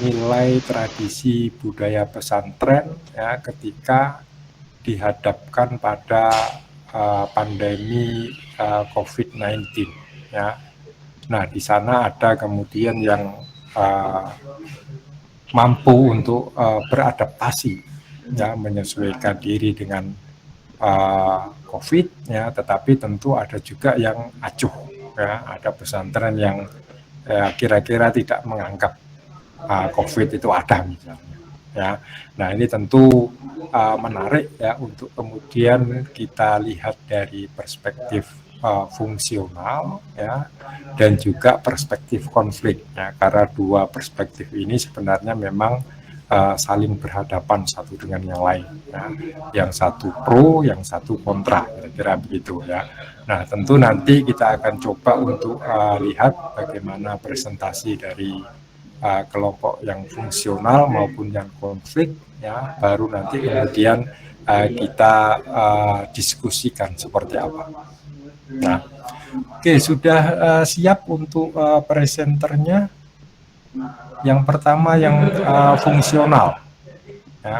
nilai tradisi budaya pesantren ya ketika dihadapkan pada pandemi COVID-19 ya. Nah, di sana ada kemudian yang mampu untuk beradaptasi ya, menyesuaikan diri dengan COVID ya, tetapi tentu ada juga yang acuh ya, ada pesantren yang kira-kira tidak menganggap COVID itu ada misalnya ya. Nah, ini tentu menarik ya untuk kemudian kita lihat dari perspektif fungsional ya, dan juga perspektif konflik ya, karena dua perspektif ini sebenarnya memang saling berhadapan satu dengan yang lain ya. Yang satu pro, yang satu kontra, kira-kira begitu ya. Nah, tentu nanti kita akan coba untuk lihat bagaimana presentasi dari kelompok yang fungsional maupun yang konflik ya, baru nanti kemudian kita diskusikan seperti apa. Nah, oke, sudah siap untuk presenternya. Yang pertama yang fungsional ya.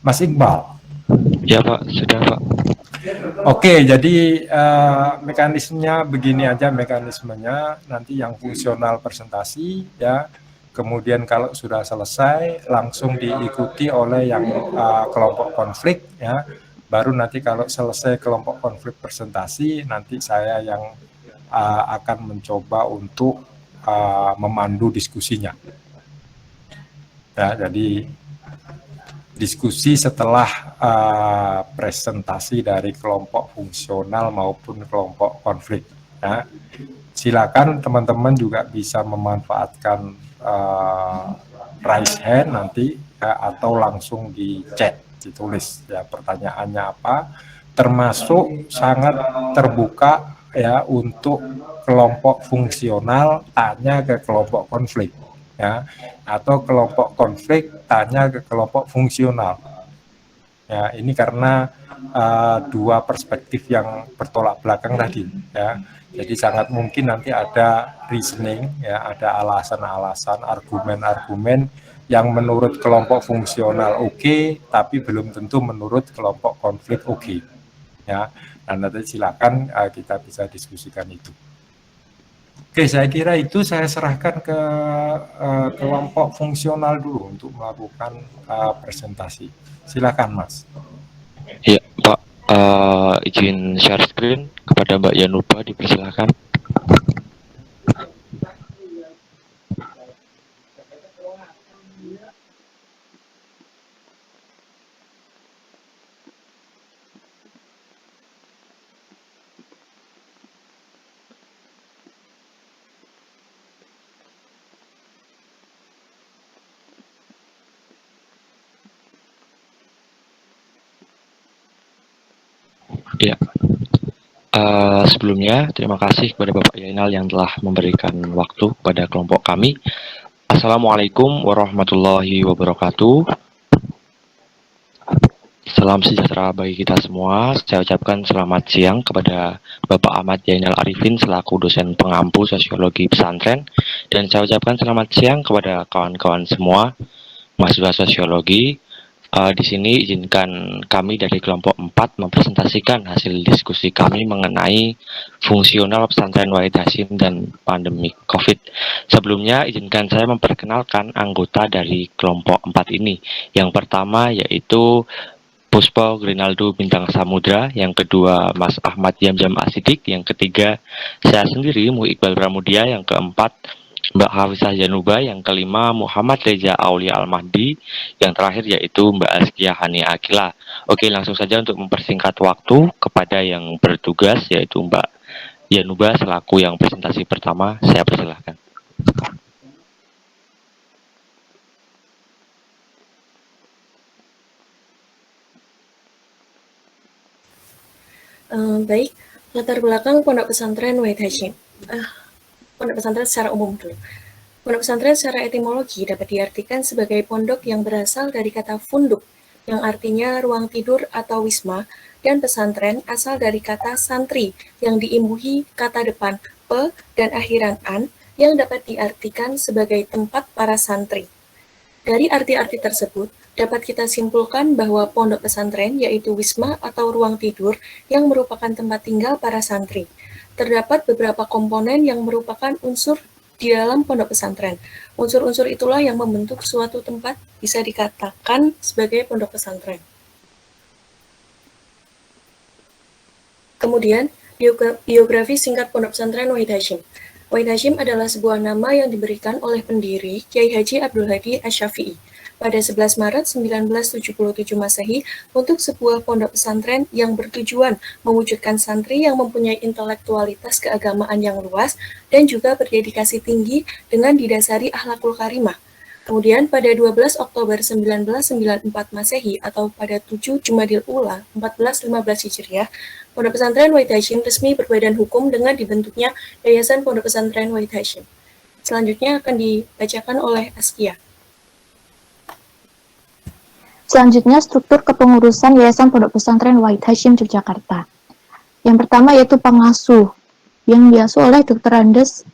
Mas Iqbal. Ya Pak, sudah Pak. Oke, jadi mekanismenya begini aja mekanismenya, nanti yang fungsional presentasi ya, kemudian kalau sudah selesai langsung diikuti oleh yang kelompok konflik ya, baru nanti kalau selesai kelompok konflik presentasi, nanti saya yang akan mencoba untuk memandu diskusinya. Ya, jadi diskusi setelah presentasi dari kelompok fungsional maupun kelompok konflik. Ya. Silakan teman-teman juga bisa memanfaatkan raise hand nanti ya, atau langsung di chat, ditulis ya pertanyaannya apa, termasuk sangat terbuka ya untuk kelompok fungsional tanya ke kelompok konflik ya, atau kelompok konflik tanya ke kelompok fungsional ya. Ini karena dua perspektif yang bertolak belakang tadi ya, jadi sangat mungkin nanti ada reasoning ya, ada alasan-alasan, argumen-argumen yang menurut kelompok fungsional oke, tapi belum tentu menurut kelompok konflik oke ya. Dan nanti silakan kita bisa diskusikan itu. Oke, saya kira itu saya serahkan ke kelompok fungsional dulu untuk melakukan presentasi. Silakan, Mas. Ya Pak, izin share screen kepada Mbak Yanuba, dipersilakan. Ya, sebelumnya terima kasih kepada Bapak Yainal yang telah memberikan waktu kepada kelompok kami. Assalamualaikum warahmatullahi wabarakatuh. Salam sejahtera bagi kita semua. Saya ucapkan selamat siang kepada Bapak Ahmad Yainal Arifin selaku dosen pengampu sosiologi pesantren, dan saya ucapkan selamat siang kepada kawan-kawan semua mahasiswa sosiologi. Di sini izinkan kami dari kelompok 4 mempresentasikan hasil diskusi kami mengenai fungsional pesantren Wahid Hasyim dan pandemi COVID. Sebelumnya izinkan saya memperkenalkan anggota dari kelompok 4 ini. Yang pertama yaitu Puspo Grinaldo Bintang Samudra, yang kedua Mas Ahmad Yamjam Asidik, yang ketiga saya sendiri Mu Iqbal Pramudia, yang keempat Mbak Hafizah Januba, yang kelima Muhammad Reza Aulia Al-Mahdi, yang terakhir yaitu Mbak Azkia Hani Akila. Oke, langsung saja untuk mempersingkat waktu kepada yang bertugas yaitu Mbak Yanuba selaku yang presentasi pertama, saya persilahkan. Baik, latar belakang Pondok Pesantren Wahid Hasyim. Pondok pesantren secara umum dulu. Pondok pesantren secara etimologi dapat diartikan sebagai pondok yang berasal dari kata funduk, yang artinya ruang tidur atau wisma, dan pesantren asal dari kata santri, yang diimbuhi kata depan pe dan akhiran an, yang dapat diartikan sebagai tempat para santri. Dari arti-arti tersebut, dapat kita simpulkan bahwa pondok pesantren yaitu wisma atau ruang tidur yang merupakan tempat tinggal para santri. Terdapat beberapa komponen yang merupakan unsur di dalam pondok pesantren. Unsur-unsur itulah yang membentuk suatu tempat bisa dikatakan sebagai pondok pesantren. Kemudian, biografi singkat Pondok Pesantren Wahid Hasyim. Wahid Hasyim adalah sebuah nama yang diberikan oleh pendiri Kiai Haji Abdul Hadi Asy-Syafi'i pada 11 Maret 1977 Masehi untuk sebuah pondok pesantren yang bertujuan mewujudkan santri yang mempunyai intelektualitas keagamaan yang luas dan juga berdedikasi tinggi dengan didasari akhlakul karimah. Kemudian pada 12 Oktober 1994 Masehi atau pada 7 Jumadil Ula 1415 Hijriah, Pondok Pesantren Wahid Hasyim resmi berbadan hukum dengan dibentuknya Yayasan Pondok Pesantren Wahid Hasyim. Selanjutnya akan dibacakan oleh Askia. Selanjutnya, struktur kepengurusan Yayasan Pondok Pesantren Wahid Hasyim Yogyakarta. Yang pertama yaitu pengasuh, yang diasuh oleh Dr. Andes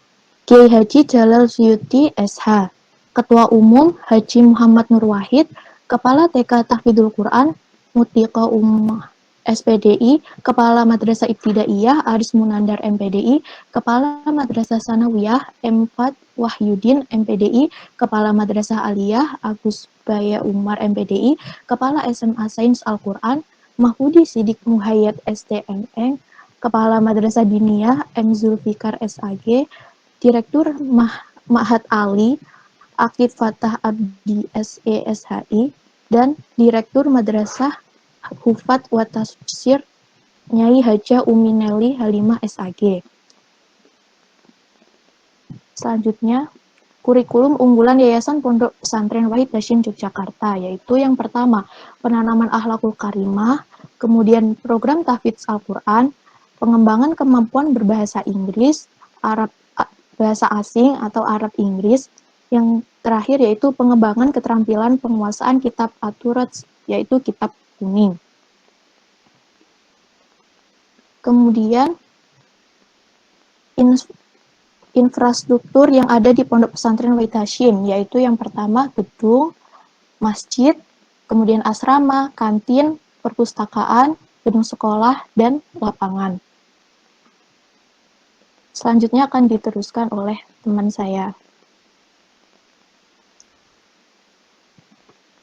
Kiai Haji Jalal Suyuti SH, Ketua Umum Haji Muhammad Nur Wahid, Kepala TK Tahfidzul Quran Mutiqa Ummah SPDI, Kepala Madrasah Ibtidaiyah Aris Munandar MPDI, Kepala Madrasah Sanawiyah M4 Wahyudin MPDI, Kepala Madrasah Aliyah Agus Baya Umar MPDI, Kepala SMA Sains Al-Quran Mahfudi Sidik Muhayyad STMN, Kepala Madrasah Diniyah M Zulfikar SAG, Direktur Ma'had Ali Akif Fatah Abdi SESHI, dan Direktur Madrasah Hufat wa Tafsir Nyai Haja Umi Neli Halimah SAG. Selanjutnya, kurikulum unggulan Yayasan Pondok Pesantren Wahid Hasyim Yogyakarta, yaitu yang pertama, penanaman akhlakul karimah, kemudian program tahfidz Al-Quran, pengembangan kemampuan berbahasa Inggris, bahasa asing atau Arab Inggris. Yang terakhir yaitu pengembangan keterampilan penguasaan kitab At-Turat, yaitu kitab kuning. Kemudian infrastruktur yang ada di Pondok Pesantren Wahid Hasyim, yaitu yang pertama gedung, masjid, kemudian asrama, kantin, perpustakaan, gedung sekolah, dan lapangan. Selanjutnya akan diteruskan oleh teman saya,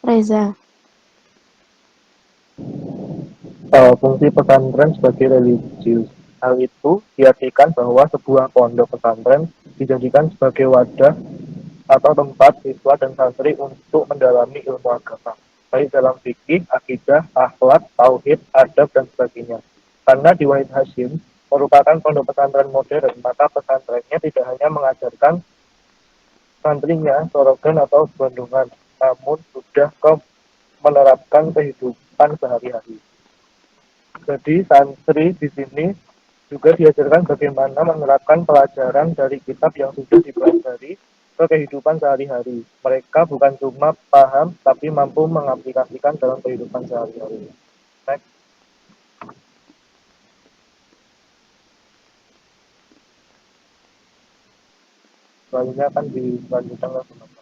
Reza. Fungsi pesantren sebagai religius. Hal itu diartikan bahwa sebuah pondok pesantren dijadikan sebagai wadah atau tempat siswa dan santri untuk mendalami ilmu agama, baik dalam fikih, akidah, akhlak, tauhid, adab, dan sebagainya. Karena di Wahid Hasyim merupakan pondok pesantren modern, maka pesantrennya tidak hanya mengajarkan santrinya slogan atau bandungan, namun sudah menerapkan kehidupan sehari-hari. Jadi santri di sini juga diajarkan bagaimana menerapkan pelajaran dari kitab yang sudah dipelajari ke kehidupan sehari-hari. Mereka bukan cuma paham, tapi mampu mengaplikasikan dalam kehidupan sehari-hari. Next. Selanjutnya akan dilanjutkan oleh teman-teman.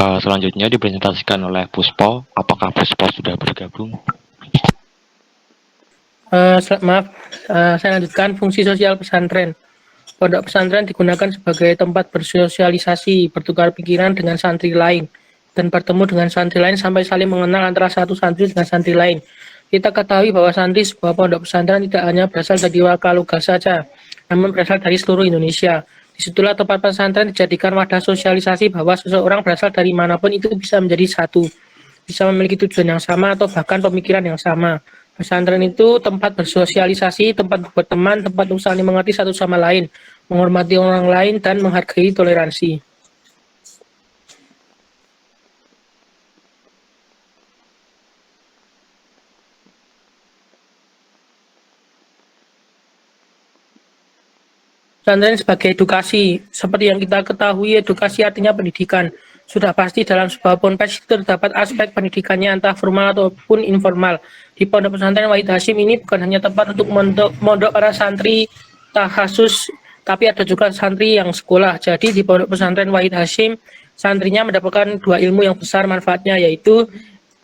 Selanjutnya dipresentasikan oleh Puspo. Apakah Puspo sudah bergabung? Saya lanjutkan fungsi sosial pesantren. Pondok pesantren digunakan sebagai tempat bersosialisasi, bertukar pikiran dengan santri lain, dan bertemu dengan santri lain sampai saling mengenal antara satu santri dengan santri lain. Kita ketahui bahwa santri sebuah pondok pesantren tidak hanya berasal dari Wakalugas saja, namun berasal dari seluruh Indonesia. Di Disitulah tempat pesantren dijadikan wadah sosialisasi bahwa seseorang berasal dari manapun itu bisa menjadi satu, bisa memiliki tujuan yang sama atau bahkan pemikiran yang sama. Pesantren itu tempat bersosialisasi, tempat berteman, tempat untuk saling mengerti satu sama lain, menghormati orang lain, dan menghargai toleransi. Pesantren sebagai edukasi, seperti yang kita ketahui, edukasi artinya pendidikan. Sudah pasti dalam sebuah ponpes terdapat aspek pendidikannya entah formal ataupun informal. Di Pondok Pesantren Wahid Hasyim ini bukan hanya tempat untuk mondok para santri tahasus, tapi ada juga santri yang sekolah. Jadi di Pondok Pesantren Wahid Hasyim, santrinya mendapatkan dua ilmu yang besar manfaatnya, yaitu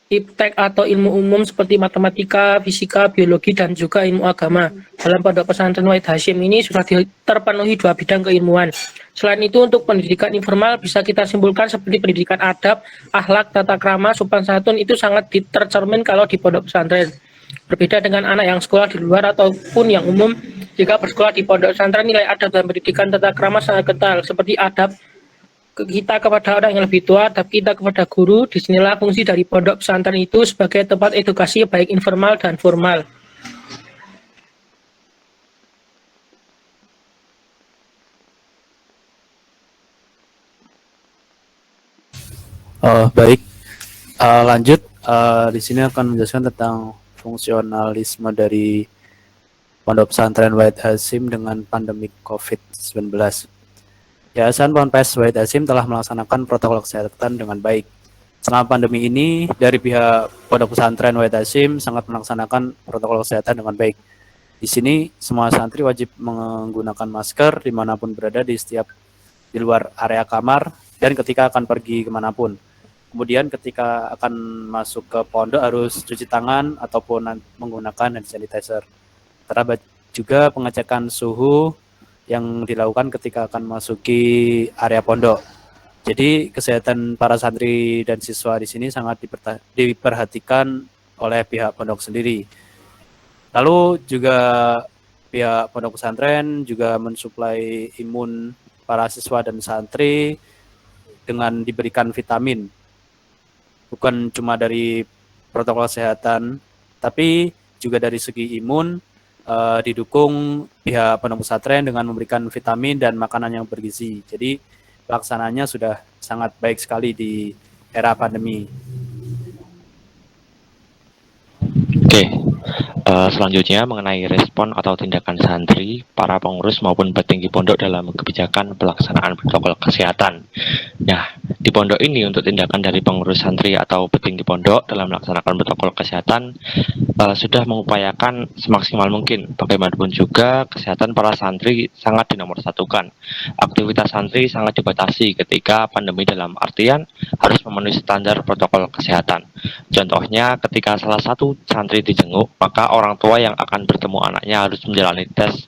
iptek atau ilmu umum seperti matematika, fisika, biologi, dan juga ilmu agama. Dalam Pondok Pesantren Wahid Hasyim ini sudah terpenuhi dua bidang keilmuan. Selain itu, untuk pendidikan informal bisa kita simpulkan seperti pendidikan adab, akhlak, tata krama, sopan santun itu sangat tercermin kalau di pondok pesantren. Berbeda dengan anak yang sekolah di luar ataupun yang umum, jika bersekolah di pondok pesantren nilai adab dan pendidikan tata krama sangat kental, seperti adab kita kepada orang yang lebih tua, adab kita kepada guru. Disinilah fungsi dari pondok pesantren itu sebagai tempat edukasi baik informal dan formal. Baik, lanjut. Di sini akan menjelaskan tentang fungsionalisme dari Pondok Pesantren Wahid Hasyim dengan pandemi COVID-19. Yayasan Ponpes Wahid Hasyim telah melaksanakan protokol kesehatan dengan baik. Selama pandemi ini, dari pihak Pondok Pesantren Wahid Hasyim sangat melaksanakan protokol kesehatan dengan baik. Di sini, semua santri wajib menggunakan masker dimanapun berada di luar area kamar dan ketika akan pergi kemanapun. Kemudian ketika akan masuk ke pondok harus cuci tangan ataupun menggunakan hand sanitizer. Terdapat juga pengecekan suhu yang dilakukan ketika akan masuki area pondok. Jadi kesehatan para santri dan siswa di sini sangat diperhatikan oleh pihak pondok sendiri. Lalu juga pihak pondok pesantren juga mensuplai imun para siswa dan santri dengan diberikan vitamin. Bukan cuma dari protokol kesehatan, tapi juga dari segi imun didukung pihak pondok pesantren dengan memberikan vitamin dan makanan yang bergizi. Jadi pelaksanaannya sudah sangat baik sekali di era pandemi. Oke, selanjutnya mengenai respon atau tindakan santri, para pengurus maupun petinggi pondok dalam kebijakan pelaksanaan protokol kesehatan. Nah, di pondok ini untuk tindakan dari pengurus santri atau petinggi pondok dalam melaksanakan protokol kesehatan sudah mengupayakan semaksimal mungkin. Bagaimanapun juga kesehatan para santri sangat dinomorsatukan. Aktivitas santri sangat dibatasi ketika pandemi dalam artian harus memenuhi standar protokol kesehatan. Contohnya ketika salah satu santri dijenguk, maka orang tua yang akan bertemu anaknya harus menjalani tes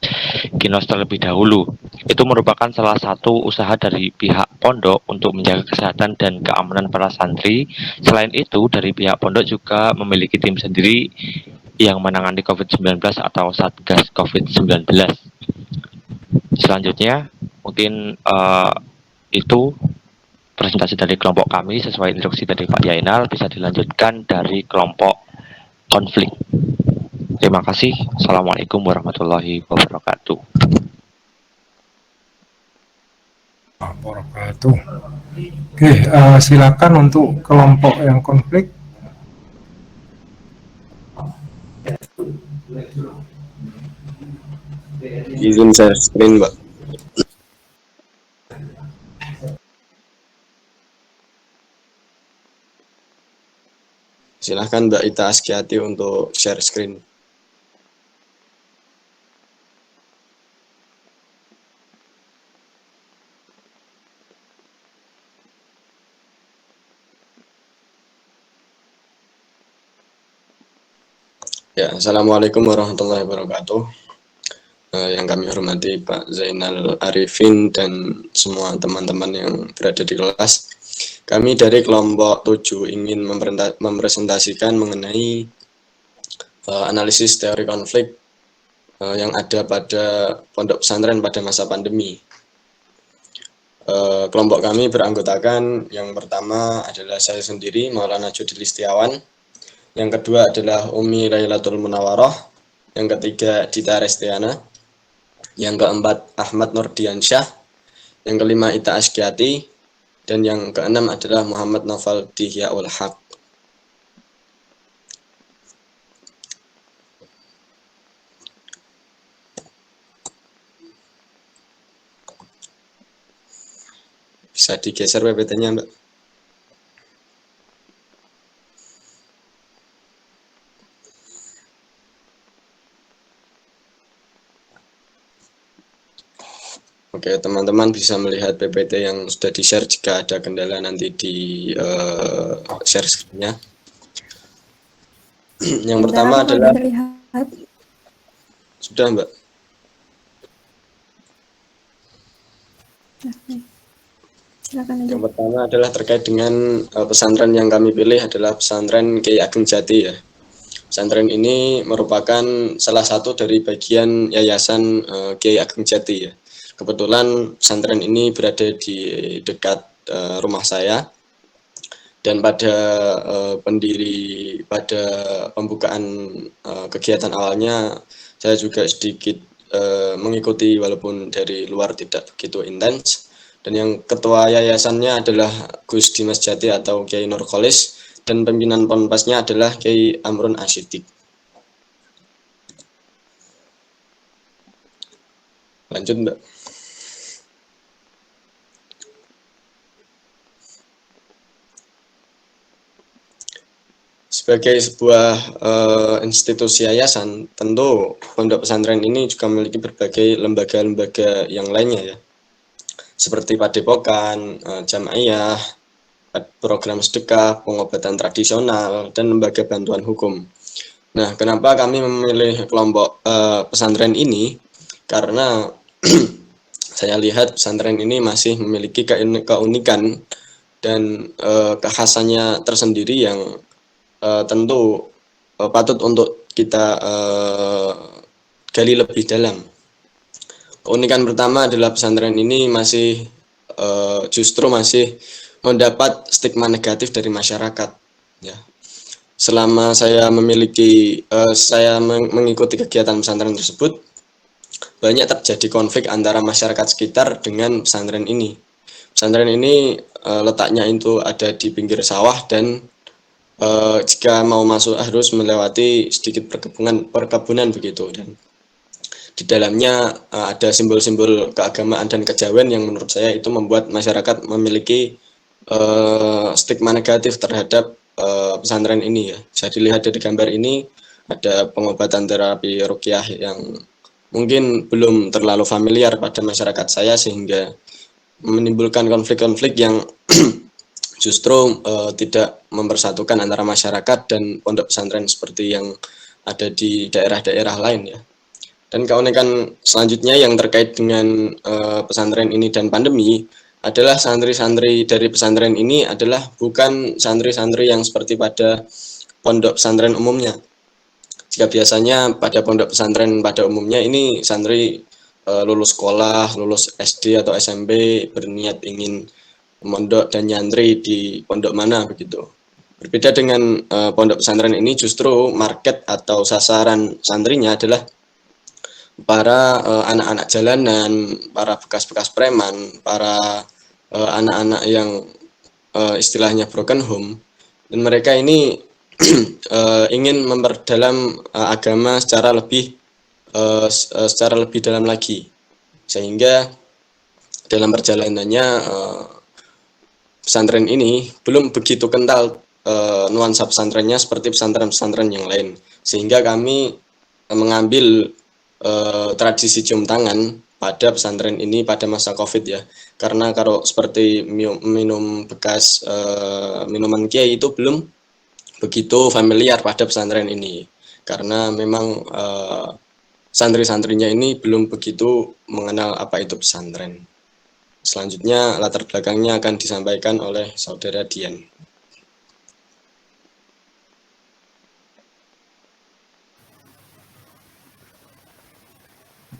ginos terlebih dahulu. Itu merupakan salah satu usaha dari pihak pondok untuk menjaga kesehatan dan keamanan para santri. Selain itu, dari pihak pondok juga memiliki tim sendiri yang menangani COVID-19 atau Satgas COVID-19. Selanjutnya, mungkin itu presentasi dari kelompok kami sesuai instruksi dari Pak Yainal. Bisa dilanjutkan dari kelompok konflik. Terima kasih. Assalamualaikum warahmatullahi wabarakatuh. Wabarakatuh. Oke, silakan untuk kelompok yang konflik. Izin share screen, Mbak. Silahkan Mbak Ita Askiati untuk share screen. Ya, Assalamualaikum warahmatullahi wabarakatuh. Yang kami hormati Pak Zainal Arifin dan semua teman-teman yang berada di kelas. Kami dari kelompok 7 ingin mempresentasikan mengenai analisis teori konflik yang ada pada pondok pesantren pada masa pandemi. Kelompok kami beranggotakan yang pertama adalah saya sendiri, Maulana Judil Listiawan. Yang kedua adalah Umi Lailatul Munawaroh. Yang ketiga Dita Restiana. Yang keempat Ahmad Nurdiansyah. Yang kelima Ita Asgiati. Dan yang keenam adalah Muhammad Noval Dihyaul Haq. Bisa digeser PPT-nya, Mbak. Oke, teman-teman bisa melihat PPT yang sudah di-share. Jika ada kendala nanti di share screen-nya. Yang pertama adalah sudah, Mbak. Yang pertama adalah terkait dengan pesantren yang kami pilih adalah pesantren Kiai Ageng Jati ya. Pesantren ini merupakan salah satu dari bagian yayasan Kiai Ageng Jati ya. Kebetulan pesantren ini berada di dekat rumah saya, dan pada pada pembukaan kegiatan awalnya saya juga sedikit mengikuti walaupun dari luar tidak begitu intens. Dan yang ketua yayasannya adalah Gus Dimas Jati atau Kiai Nurkolis, dan pimpinan ponpesnya adalah Kiai Amrun Asyidik. Lanjut, Mbak. Sebagai sebuah institusi yayasan, tentu pondok pesantren ini juga memiliki berbagai lembaga-lembaga yang lainnya ya, seperti padepokan, jamaiyah, program sedekah, pengobatan tradisional, dan lembaga bantuan hukum. Nah, kenapa kami memilih kelompok pesantren ini? Karena saya lihat pesantren ini masih memiliki keunikan dan kekhasannya tersendiri yang tentu patut untuk kita gali lebih dalam. Keunikan pertama adalah pesantren ini justru masih mendapat stigma negatif dari masyarakat. Ya. Selama saya mengikuti kegiatan pesantren tersebut, banyak terjadi konflik antara masyarakat sekitar dengan pesantren ini. Pesantren ini letaknya itu ada di pinggir sawah, dan jika mau masuk harus melewati sedikit perkebunan begitu, dan di dalamnya ada simbol-simbol keagamaan dan kejawen yang menurut saya itu membuat masyarakat memiliki stigma negatif terhadap pesantren ini ya. Bisa dilihat dari gambar ini, ada pengobatan terapi ruqyah yang mungkin belum terlalu familiar pada masyarakat saya, sehingga menimbulkan konflik-konflik yang justru tidak mempersatukan antara masyarakat dan pondok pesantren seperti yang ada di daerah-daerah lain ya. Dan keunikan selanjutnya yang terkait dengan pesantren ini dan pandemi adalah santri-santri dari pesantren ini adalah bukan santri-santri yang seperti pada pondok pesantren umumnya. Jika biasanya pada pondok pesantren pada umumnya ini santri lulus sekolah, lulus SD atau SMP, berniat ingin mondok dan nyantri di pondok mana begitu. Berbeda dengan pondok pesantren ini, justru market atau sasaran santrinya adalah para anak-anak jalanan, para bekas-bekas preman, para anak-anak yang istilahnya broken home, dan mereka ini ingin memperdalam agama secara lebih dalam lagi, sehingga dalam perjalanannya pesantren ini belum begitu kental nuansa pesantrennya seperti pesantren-pesantren yang lain, sehingga kami mengambil tradisi cium tangan pada pesantren ini pada masa COVID ya. Karena kalau seperti minum bekas minuman kiai itu belum begitu familiar pada pesantren ini. Karena memang santri-santrinya ini belum begitu mengenal apa itu pesantren. Selanjutnya latar belakangnya akan disampaikan oleh Saudara Dian.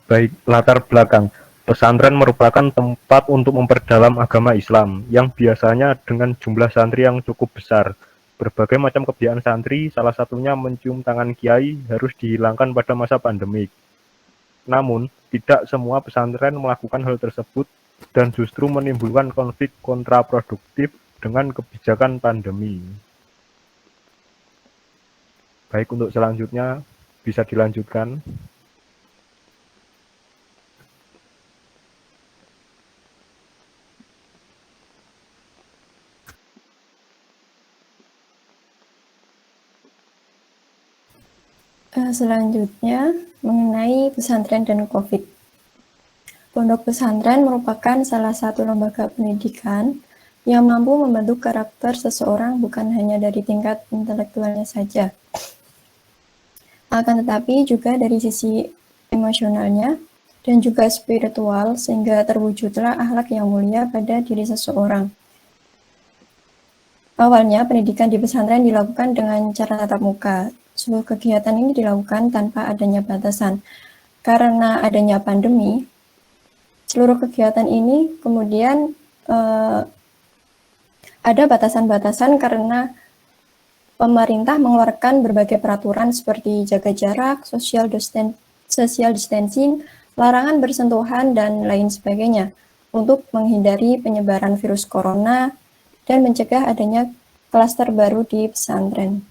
Baik, latar belakang. Pesantren merupakan tempat untuk memperdalam agama Islam yang biasanya dengan jumlah santri yang cukup besar. Berbagai macam kebiasaan santri, salah satunya mencium tangan kiai, harus dihilangkan pada masa pandemik. Namun, tidak semua pesantren melakukan hal tersebut dan justru menimbulkan konflik kontraproduktif dengan kebijakan pandemi. Baik, untuk selanjutnya bisa dilanjutkan. Selanjutnya, mengenai pesantren dan COVID. Pondok pesantren merupakan salah satu lembaga pendidikan yang mampu membentuk karakter seseorang bukan hanya dari tingkat intelektualnya saja, akan tetapi juga dari sisi emosionalnya dan juga spiritual, sehingga terwujudlah akhlak yang mulia pada diri seseorang. Awalnya, pendidikan di pesantren dilakukan dengan cara tatap muka. Seluruh kegiatan ini dilakukan tanpa adanya batasan. Karena adanya pandemi, seluruh kegiatan ini kemudian ada batasan-batasan karena pemerintah mengeluarkan berbagai peraturan seperti jaga jarak, social distancing, larangan bersentuhan, dan lain sebagainya untuk menghindari penyebaran virus corona dan mencegah adanya klaster baru di pesantren.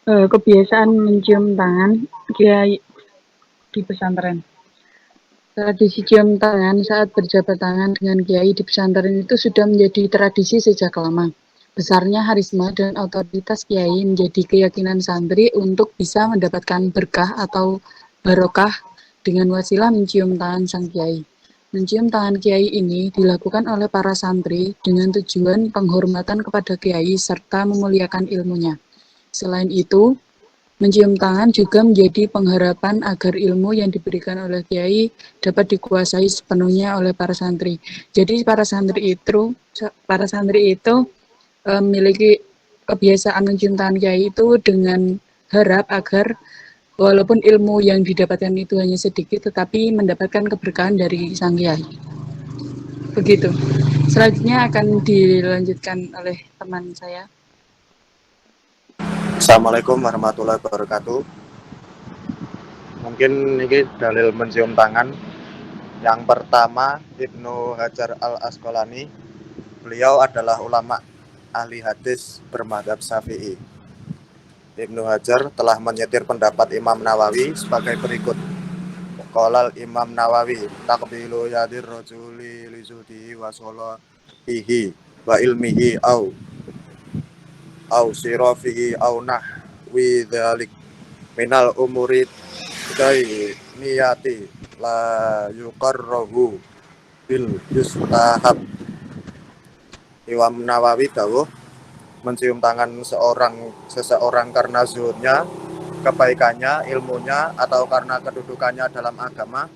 Kebiasaan mencium tangan kiai di pesantren. Tradisi cium tangan saat berjabat tangan dengan kiai di pesantren itu sudah menjadi tradisi sejak lama. Besarnya harisma dan otoritas kiai menjadi keyakinan santri untuk bisa mendapatkan berkah atau barokah dengan wasilah mencium tangan sang kiai. Mencium tangan kiai ini dilakukan oleh para santri dengan tujuan penghormatan kepada kiai serta memuliakan ilmunya. Selain itu, mencium tangan juga menjadi pengharapan agar ilmu yang diberikan oleh kiai dapat dikuasai sepenuhnya oleh para santri. Jadi para santri itu memiliki kebiasaan mencium tangan kiai itu dengan harap agar walaupun ilmu yang didapatkan itu hanya sedikit, tetapi mendapatkan keberkahan dari sang kiai. Begitu. Selanjutnya akan dilanjutkan oleh teman saya. Assalamualaikum warahmatullahi wabarakatuh. Mungkin ini dalil mencium tangan. Yang pertama, Ibnu Hajar al-Asqalani. Beliau adalah ulama ahli hadis bermadzhab Syafi'i. Ibnu Hajar telah menyetir pendapat Imam Nawawi sebagai berikut. Qolal Imam Nawawi, taqbilu yadir rajuli li zuhdihi wa salahihi wa ilmihi au sirafihi au nahwi dzalik minal umuri kai niyati la yuqarrahu bil yustahab. Imam Nawawi dawuh, mencium tangan seseorang karena zuhudnya, kebaikannya, ilmunya, atau karena kedudukannya dalam agama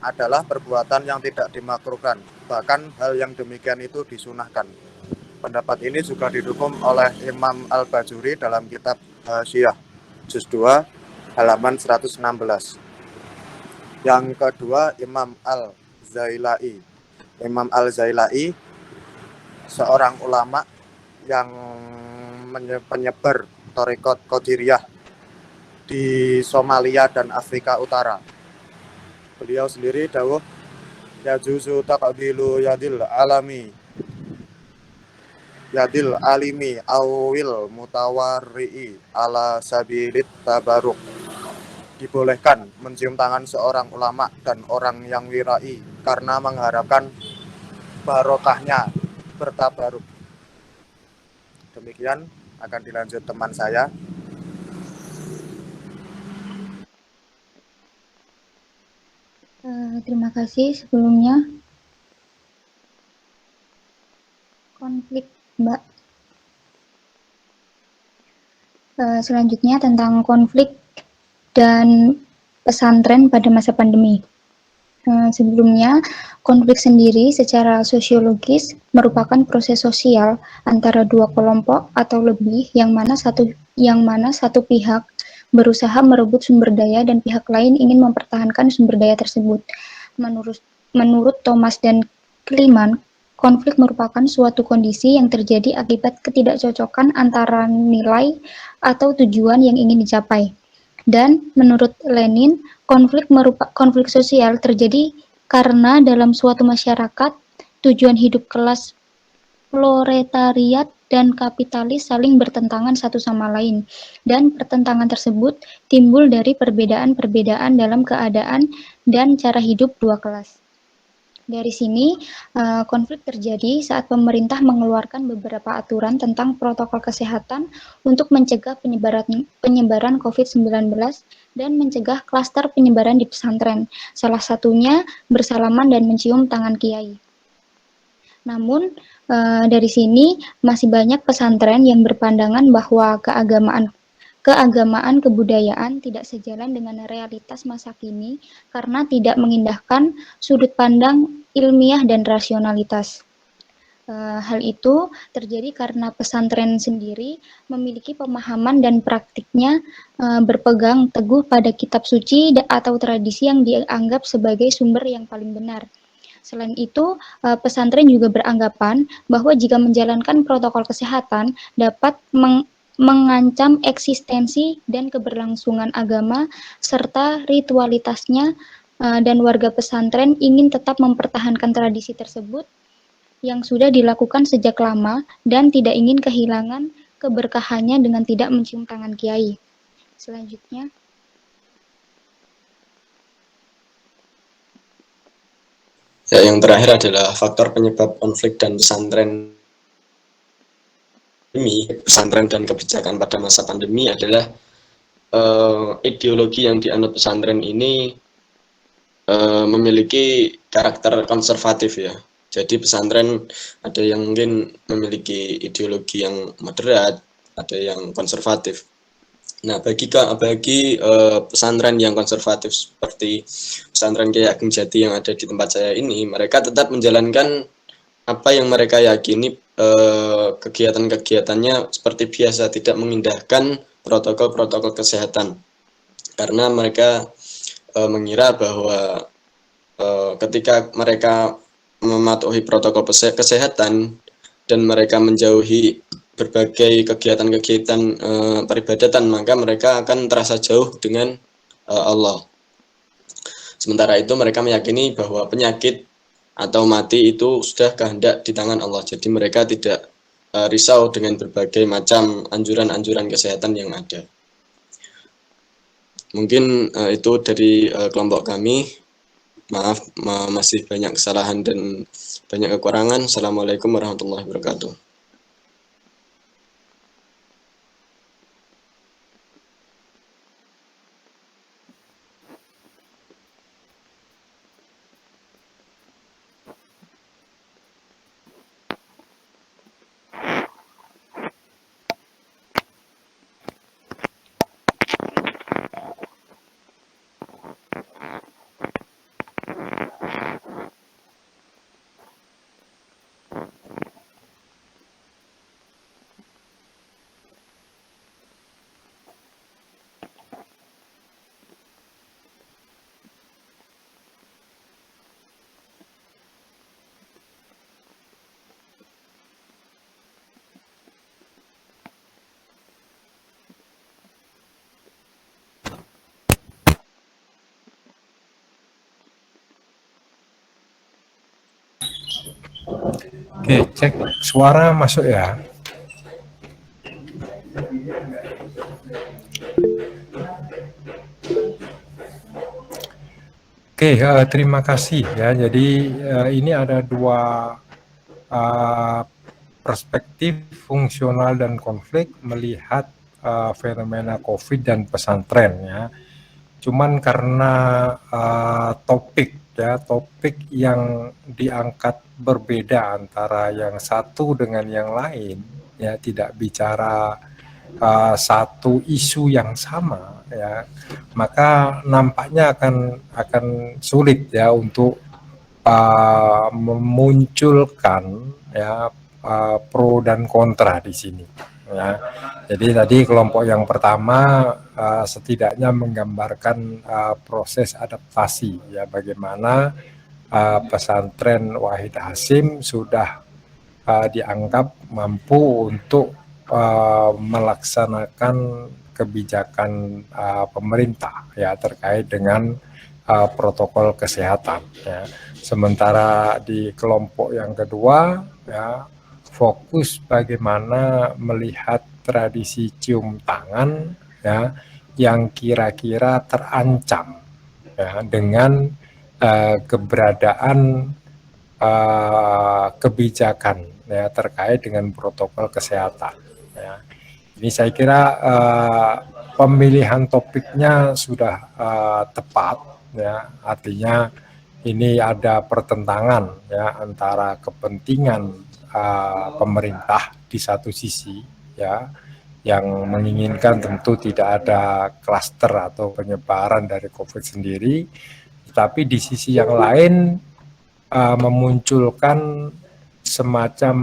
adalah perbuatan yang tidak dimakruhkan. Bahkan hal yang demikian itu disunahkan. Pendapat ini juga didukung oleh Imam Al-Bajuri dalam kitab Syiah, juz 2, halaman 116. Yang kedua, Imam Al-Zailai. Imam Al-Zailai, seorang ulama yang penyebar Thariqat Qadiriyah di Somalia dan Afrika Utara. Beliau sendiri dawuh, yajuzu taqbilu yadil alimi awil mutawarri'i ala sabilit tabaruk. Dibolehkan mencium tangan seorang ulama dan orang yang wirai karena mengharapkan barokahnya bertabaruk. Demikian, akan dilanjut teman saya. Terima kasih sebelumnya. Konflik, Mbak. Selanjutnya tentang konflik dan pesantren pada masa pandemi. Sebelumnya, konflik sendiri secara sosiologis merupakan proses sosial antara dua kelompok atau lebih yang mana satu pihak berusaha merebut sumber daya dan pihak lain ingin mempertahankan sumber daya tersebut. Menurut Thomas dan Kliman, konflik merupakan suatu kondisi yang terjadi akibat ketidakcocokan antara nilai atau tujuan yang ingin dicapai. Dan menurut Lenin, konflik sosial terjadi karena dalam suatu masyarakat, tujuan hidup kelas proletariat dan kapitalis saling bertentangan satu sama lain, dan pertentangan tersebut timbul dari perbedaan-perbedaan dalam keadaan dan cara hidup dua kelas. Dari sini, konflik terjadi saat pemerintah mengeluarkan beberapa aturan tentang protokol kesehatan untuk mencegah penyebaran COVID-19 dan mencegah klaster penyebaran di pesantren, salah satunya bersalaman dan mencium tangan kiai. Namun, dari sini masih banyak pesantren yang berpandangan bahwa keagamaan kebudayaan tidak sejalan dengan realitas masa kini karena tidak mengindahkan sudut pandang ilmiah dan rasionalitas. Hal itu terjadi karena pesantren sendiri memiliki pemahaman dan praktiknya berpegang teguh pada kitab suci atau tradisi yang dianggap sebagai sumber yang paling benar. Selain itu, pesantren juga beranggapan bahwa jika menjalankan protokol kesehatan dapat mengancam eksistensi dan keberlangsungan agama serta ritualitasnya, dan warga pesantren ingin tetap mempertahankan tradisi tersebut yang sudah dilakukan sejak lama dan tidak ingin kehilangan keberkahannya dengan tidak mencium tangan kiai. Selanjutnya, Ya, yang terakhir adalah faktor penyebab konflik dan pesantren dan kebijakan pada masa pandemi adalah ideologi yang dianut pesantren ini memiliki karakter konservatif ya. Jadi pesantren ada yang mungkin memiliki ideologi yang moderat, ada yang konservatif. Nah, bagi pesantren yang konservatif seperti pesantren Kiai Ageng Jati yang ada di tempat saya ini, mereka tetap menjalankan apa yang mereka yakini, kegiatan-kegiatannya seperti biasa, tidak mengindahkan protokol-protokol kesehatan. Karena mereka mengira bahwa ketika mereka mematuhi protokol kesehatan dan mereka menjauhi berbagai kegiatan-kegiatan peribadatan, maka mereka akan terasa jauh dengan Allah. Sementara itu mereka meyakini bahwa penyakit atau mati itu sudah kehendak di tangan Allah. Jadi mereka tidak risau dengan berbagai macam anjuran-anjuran kesehatan yang ada. Mungkin itu dari kelompok kami. Maaf, masih banyak kesalahan dan banyak kekurangan. Assalamualaikum warahmatullahi wabarakatuh. Oke, cek suara masuk ya. Oke, terima kasih ya. Jadi ini ada dua perspektif fungsional dan konflik melihat fenomena COVID dan pesantren ya. Cuman karena topik yang diangkat berbeda antara yang satu dengan yang lain ya, tidak bicara satu isu yang sama, ya, maka nampaknya akan sulit ya untuk memunculkan ya pro dan kontra di sini. Ya. Jadi tadi kelompok yang pertama setidaknya menggambarkan proses adaptasi ya, bagaimana pesantren Wahid Hasim sudah dianggap mampu untuk melaksanakan kebijakan pemerintah ya terkait dengan protokol kesehatan. Ya. Sementara di kelompok yang kedua ya fokus bagaimana melihat tradisi cium tangan ya yang kira-kira terancam ya dengan keberadaan kebijakan ya terkait dengan protokol kesehatan. Ya. Ini saya kira pemilihan topiknya sudah tepat ya, artinya ini ada pertentangan ya antara kepentingan pemerintah di satu sisi ya yang menginginkan tentu tidak ada klaster atau penyebaran dari COVID sendiri, tetapi di sisi yang lain memunculkan semacam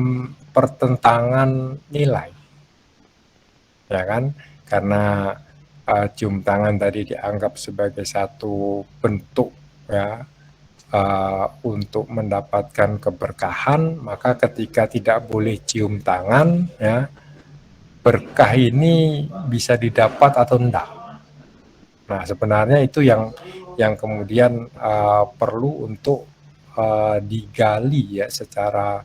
pertentangan nilai, ya kan? Karena cium tangan tadi dianggap sebagai satu bentuk ya untuk mendapatkan keberkahan, maka ketika tidak boleh cium tangan ya berkah ini bisa didapat atau enggak. Nah sebenarnya itu yang kemudian perlu untuk digali ya secara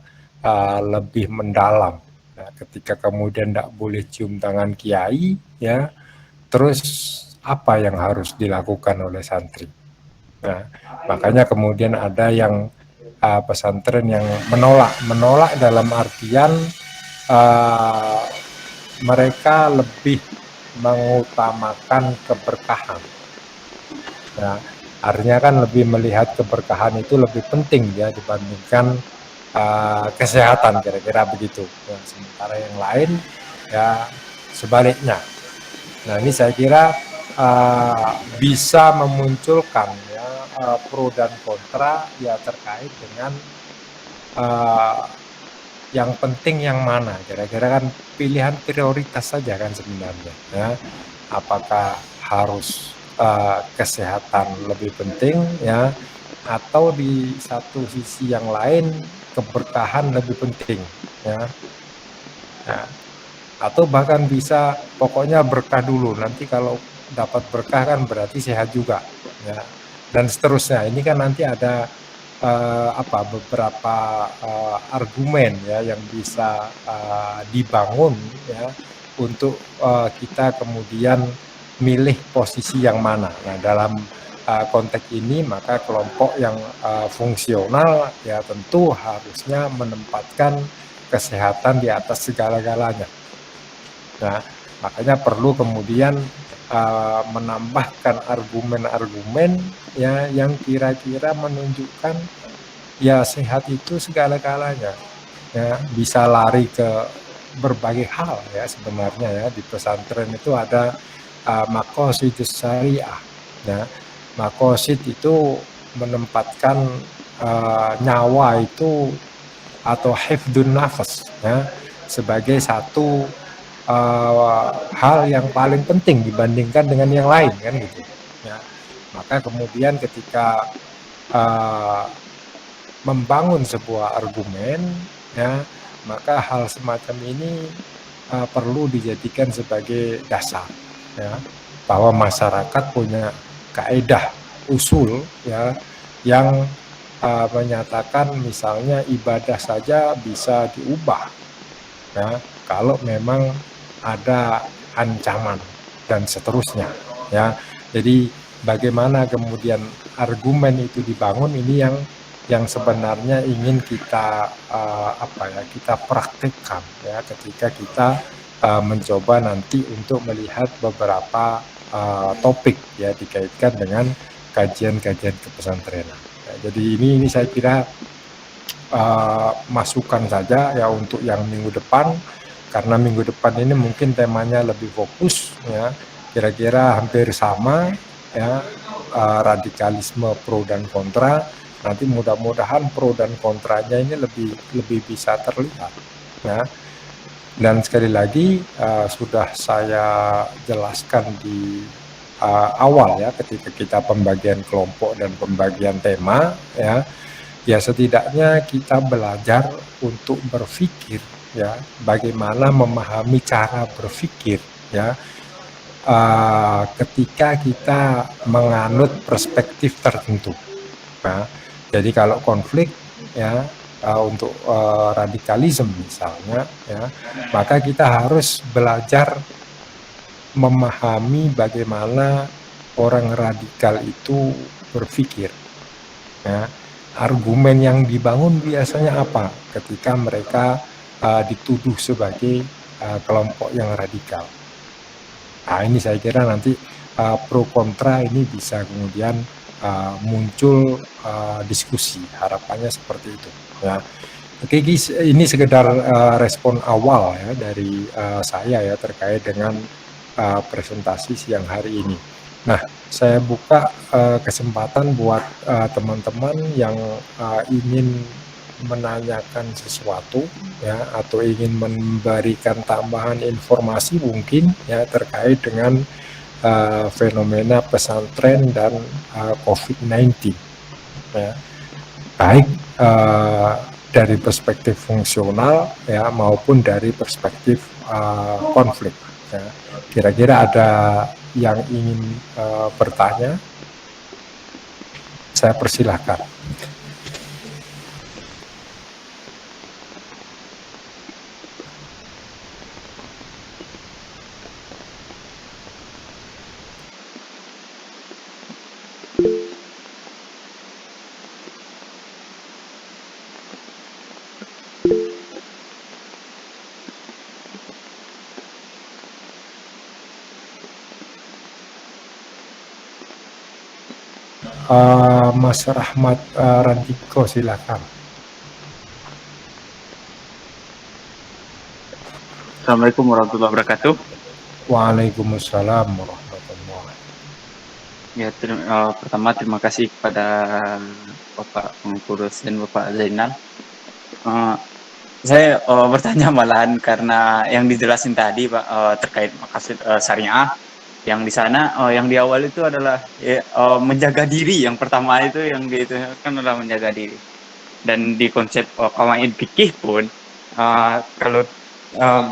lebih mendalam. Nah, ketika kemudian tidak boleh cium tangan kiai ya, terus apa yang harus dilakukan oleh santri? Nah, makanya kemudian ada yang pesantren yang menolak dalam artian mereka lebih mengutamakan keberkahan. Nah, artinya kan lebih melihat keberkahan itu lebih penting ya dibandingkan kesehatan, kira-kira begitu. Ya, sementara yang lain ya sebaliknya. Nah, ini saya kira bisa memunculkan ya pro dan kontra ya terkait dengan yang penting yang mana, kira-kira kan pilihan prioritas saja kan sebenarnya ya, apakah harus kesehatan lebih penting ya atau di satu sisi yang lain keberkahan lebih penting ya, atau bahkan bisa pokoknya berkah dulu, nanti kalau dapat berkah kan berarti sehat juga ya, dan seterusnya. Ini kan nanti ada beberapa argumen ya yang bisa dibangun ya untuk kita kemudian milih posisi yang mana. Nah dalam konteks ini maka kelompok yang fungsional ya tentu harusnya menempatkan kesehatan di atas segala-galanya. Nah makanya perlu kemudian menambahkan argumen-argumen ya yang kira-kira menunjukkan ya sehat itu segala-galanya ya, bisa lari ke berbagai hal ya sebenarnya ya. Di pesantren itu ada maqasidus syariah ya. Maqasid itu menempatkan nyawa itu atau hifdun nafas ya sebagai satu hal yang paling penting dibandingkan dengan yang lain kan gitu ya. Maka kemudian ketika membangun sebuah argumen ya, maka hal semacam ini perlu dijadikan sebagai dasar ya, bahwa masyarakat punya kaidah usul ya yang menyatakan misalnya ibadah saja bisa diubah ya kalau memang ada ancaman dan seterusnya ya. Jadi bagaimana kemudian argumen itu dibangun, ini yang sebenarnya ingin kita kita praktikkan ya ketika kita mencoba nanti untuk melihat beberapa topik ya dikaitkan dengan kajian-kajian kepesantrenan. Ya, jadi ini saya kira masukan saja ya untuk yang minggu depan. karena minggu depan ini mungkin temanya lebih fokus ya, kira-kira hampir sama ya, radikalisme pro dan kontra. Nanti mudah-mudahan pro dan kontranya ini lebih bisa terlihat ya. Dan sekali lagi sudah saya jelaskan di awal ya, ketika kita pembagian kelompok dan pembagian tema ya, setidaknya kita belajar untuk berpikir ya, bagaimana memahami cara berpikir ya, ketika kita menganut perspektif tertentu. Nah, jadi kalau konflik ya, untuk radikalisme misalnya ya, maka kita harus belajar memahami bagaimana orang radikal itu berpikir ya. Argumen yang dibangun biasanya apa ketika mereka dituduh sebagai kelompok yang radikal. Nah, ini saya kira nanti pro kontra ini bisa kemudian muncul diskusi, harapannya seperti itu ya. Oke, ini sekedar respon awal ya dari saya ya terkait dengan presentasi siang hari ini. Nah, saya buka kesempatan buat teman-teman yang ingin menanyakan sesuatu ya, atau ingin memberikan tambahan informasi mungkin ya terkait dengan fenomena pesantren dan COVID-19 ya, baik dari perspektif fungsional ya maupun dari perspektif konflik ya. Kira-kira ada yang ingin bertanya? Saya persilahkan. Mas Rahmat Randiko, silakan. Assalamualaikum warahmatullahi wabarakatuh. Waalaikumsalam warahmatullahi. Ya, pertama terima kasih kepada Bapak Pengurus dan Bapak Zainal. Saya bertanya malahan karena yang dijelasin tadi Pak terkait maqasid syariah. Yang di sana, yang di awal itu adalah menjaga diri. Yang pertama itu yang itu kan adalah menjaga diri. Dan di konsep qawaid fikih pun, kalau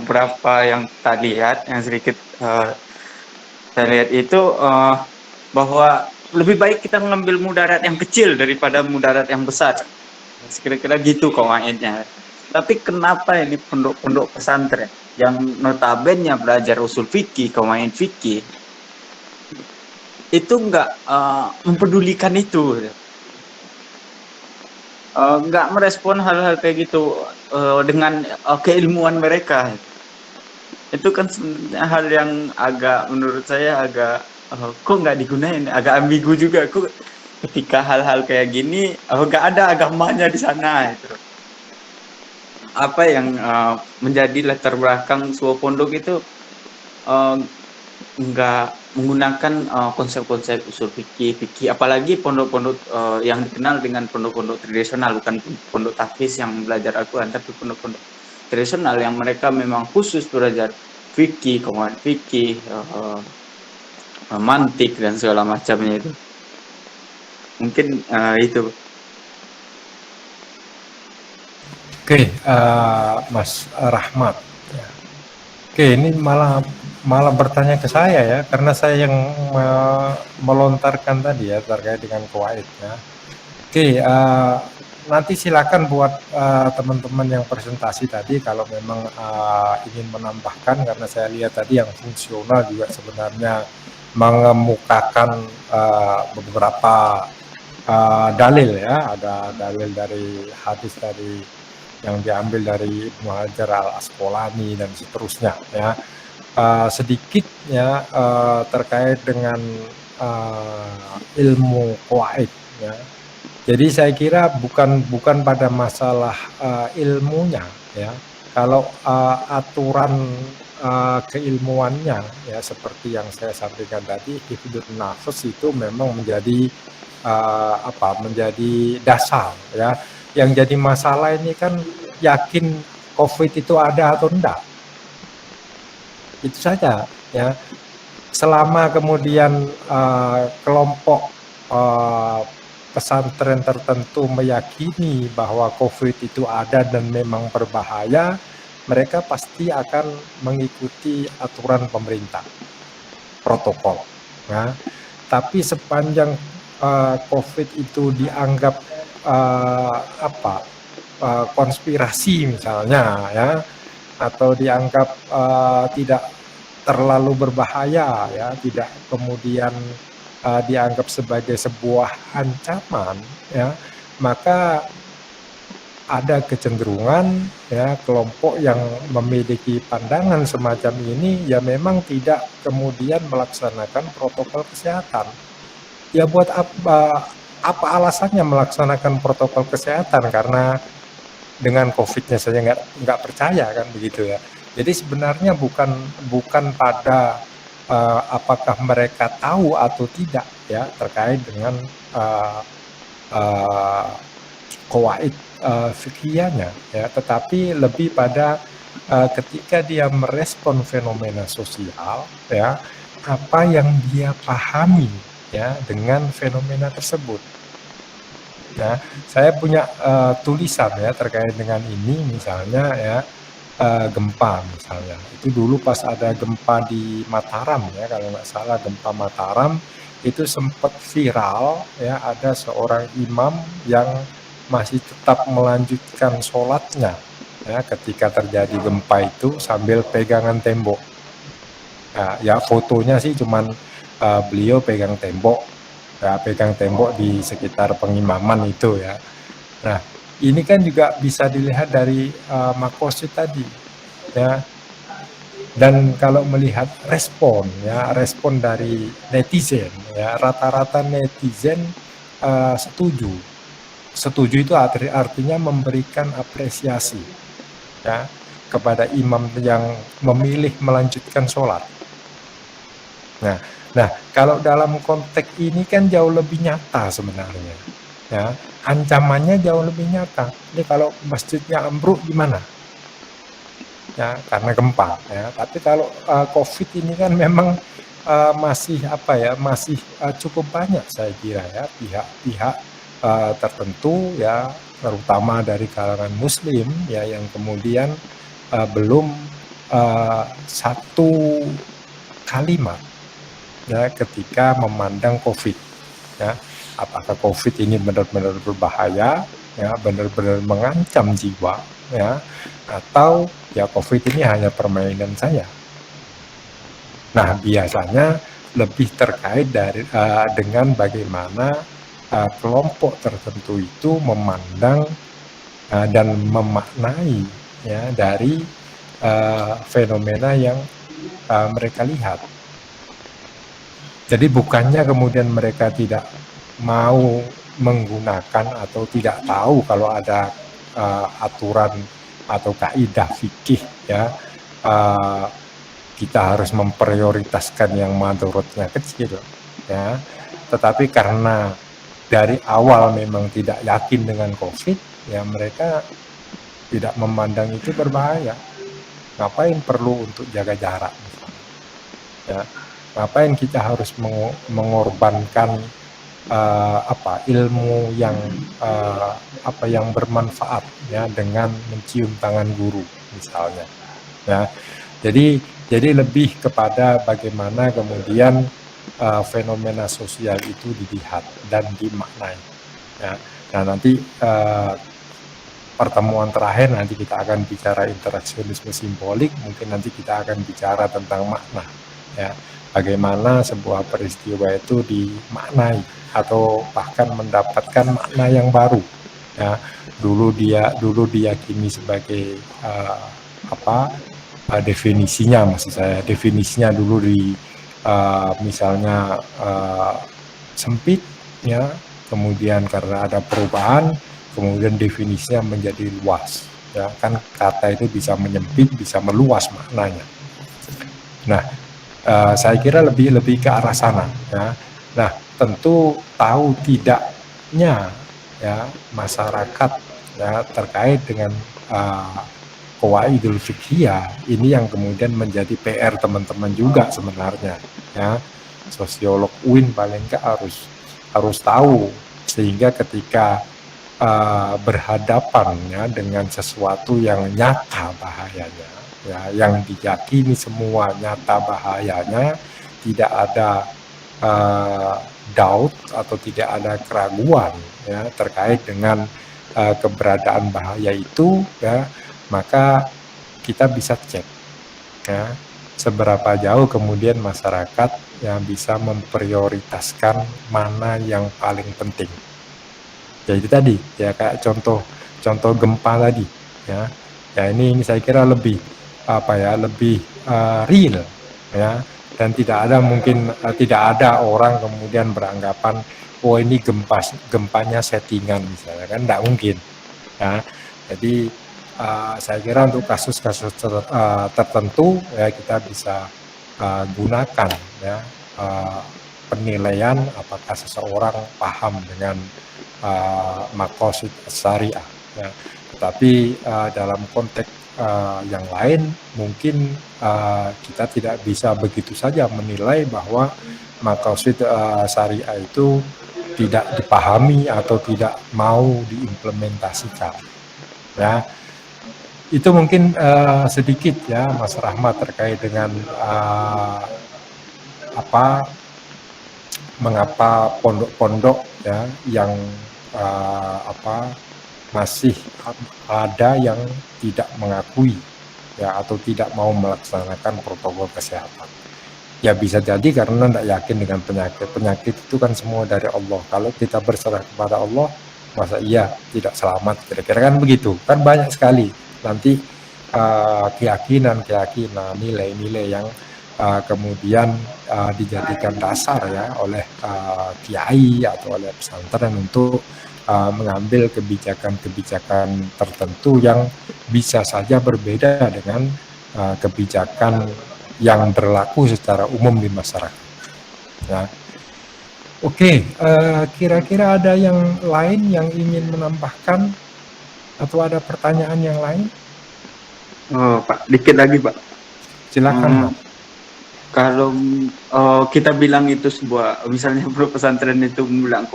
berapa yang kita lihat, yang sedikit saya lihat itu bahwa lebih baik kita mengambil mudarat yang kecil daripada mudarat yang besar. Kira-kira gitu qawaidnya. Tapi kenapa ini pondok-pondok pesantren yang notabene belajar usul fikih, qawaid fikih, itu nggak mempedulikan itu, nggak merespon hal-hal kayak gitu dengan keilmuan mereka. Itu kan sebenarnya hal yang agak, menurut saya agak kok nggak digunain, agak ambigu juga. Kok ketika hal-hal kayak gini nggak ada agamanya di sana itu. Apa yang menjadi latar belakang sebuah pondok itu nggak menggunakan konsep-konsep usul fikih, apalagi pondok-pondok yang dikenal dengan pondok-pondok tradisional, bukan pondok tahfiz yang belajar Al-Quran, tapi pondok-pondok tradisional yang mereka memang khusus belajar fikih, qawaid fikih, mantik dan segala macamnya itu. Mungkin itu. Oke, Mas Rahmat. Oke, ini malah bertanya ke saya ya, karena saya yang melontarkan tadi ya terkait dengan qawaid ya. Oke, nanti silakan buat teman-teman yang presentasi tadi kalau memang ingin menambahkan, karena saya lihat tadi yang fungsional juga sebenarnya mengemukakan beberapa dalil ya, ada dalil dari hadis dari yang diambil dari Ibnu Hajar Al-Asqalani dan seterusnya ya. Sedikit ya terkait dengan ilmu qawaid ya. Jadi saya kira bukan pada masalah ilmunya ya, kalau aturan keilmuannya ya seperti yang saya sampaikan tadi, hifdzun nafs itu memang menjadi menjadi dasar ya. Yang jadi masalah ini kan yakin COVID itu ada atau enggak. Itu saja ya. Selama kemudian kelompok pesantren tertentu meyakini bahwa COVID itu ada dan memang berbahaya, mereka pasti akan mengikuti aturan pemerintah, protokol. Ya. Tapi sepanjang COVID itu dianggap konspirasi misalnya, ya, atau dianggap tidak terlalu berbahaya, ya, tidak kemudian dianggap sebagai sebuah ancaman, ya, maka ada kecenderungan ya kelompok yang memiliki pandangan semacam ini ya memang tidak kemudian melaksanakan protokol kesehatan. Ya buat apa alasannya melaksanakan protokol kesehatan, karena dengan COVID-nya saja nggak percaya kan begitu ya. Jadi sebenarnya bukan pada apakah mereka tahu atau tidak ya terkait dengan qawaid fikihnya ya, tetapi lebih pada ketika dia merespon fenomena sosial ya, apa yang dia pahami ya dengan fenomena tersebut. Nah, saya punya tulisan ya terkait dengan ini, misalnya ya gempa misalnya. Itu dulu pas ada gempa di Mataram ya, kalau nggak salah gempa Mataram itu sempat viral ya, ada seorang imam yang masih tetap melanjutkan sholatnya ya ketika terjadi gempa itu sambil pegangan tembok. Nah, ya fotonya sih cuman beliau pegang tembok di sekitar pengimaman itu ya. Nah, ini kan juga bisa dilihat dari makosid tadi ya. Dan kalau melihat respon dari netizen ya, rata-rata netizen setuju. Setuju itu artinya memberikan apresiasi ya kepada imam yang memilih melanjutkan sholat. Nah, kalau dalam konteks ini kan jauh lebih nyata sebenarnya. Ya, ancamannya jauh lebih nyata. Ini kalau masjidnya ambruk gimana? Ya, karena gempa. Ya. Tapi kalau COVID ini kan memang masih masih cukup banyak saya kira ya pihak-pihak tertentu ya, terutama dari kalangan Muslim ya yang kemudian belum satu kalimat ya ketika memandang COVID ya, apakah COVID ini benar-benar berbahaya ya, benar-benar mengancam jiwa ya, atau ya COVID ini hanya permainan saya. Nah, biasanya lebih terkait dengan bagaimana kelompok tertentu itu memandang dan memaknai ya dari fenomena yang mereka lihat. Jadi bukannya kemudian mereka tidak mau menggunakan atau tidak tahu kalau ada aturan atau kaidah fikih ya, kita harus memprioritaskan yang madorotnya kecil ya. Tetapi karena dari awal memang tidak yakin dengan COVID ya, mereka tidak memandang itu berbahaya. Ngapain perlu untuk jaga jarak misalnya ya? Ngapain kita harus mengorbankan ilmu yang yang bermanfaat ya dengan mencium tangan guru misalnya ya. Jadi lebih kepada bagaimana kemudian fenomena sosial itu dilihat dan dimaknai ya. Nah, nanti pertemuan terakhir nanti kita akan bicara interaksionisme simbolik, mungkin nanti kita akan bicara tentang makna ya. Bagaimana sebuah peristiwa itu dimaknai atau bahkan mendapatkan makna yang baru ya. Dulu diyakini sebagai definisinya, maksud saya definisinya dulu misalnya sempit ya, kemudian karena ada perubahan kemudian definisinya menjadi luas ya kan kata itu bisa menyempit, bisa meluas maknanya. Nah, saya kira lebih ke arah sana, ya. Nah, tentu tahu tidaknya ya masyarakat ya terkait dengan qawaidul fiqhiyah ini yang kemudian menjadi PR teman-teman juga sebenarnya, ya. Sosiolog UIN paling nggak harus tahu, sehingga ketika berhadapan ya dengan sesuatu yang nyata bahayanya, ya, yang diyakini semua nyata bahayanya, tidak ada doubt atau tidak ada keraguan ya terkait dengan keberadaan bahaya itu, ya, maka kita bisa cek ya seberapa jauh kemudian masyarakat yang bisa memprioritaskan mana yang paling penting. Ya itu tadi ya, kayak contoh gempa tadi ya. Ya ini saya kira lebih lebih real ya, dan tidak ada orang kemudian beranggapan oh ini gempanya settingan misalnya, kan tidak mungkin ya. Jadi saya kira untuk kasus-kasus tertentu ya kita bisa gunakan ya penilaian apakah seseorang paham dengan maqasid syariah ya. Tetapi dalam konteks yang lain mungkin kita tidak bisa begitu saja menilai bahwa maqasid syariah itu tidak dipahami atau tidak mau diimplementasikan ya. Itu mungkin sedikit ya Mas Rahmat terkait dengan mengapa pondok-pondok ya yang masih ada yang tidak mengakui ya atau tidak mau melaksanakan protokol kesehatan. Ya bisa jadi karena tidak yakin dengan penyakit itu kan semua dari Allah. Kalau kita berserah kepada Allah, masa iya tidak selamat, kira-kira kan begitu. Kan banyak sekali nanti keyakinan, nilai-nilai yang kemudian dijadikan dasar ya oleh kiai atau oleh pesantren untuk mengambil kebijakan tertentu yang bisa saja berbeda dengan kebijakan yang berlaku secara umum di masyarakat. Ya. Oke, kira-kira ada yang lain yang ingin menambahkan atau ada pertanyaan yang lain? Oh, Pak, dikit lagi, Pak. Silakan, Pak. Kalau kita bilang itu sebuah, misalnya pesantren itu bilang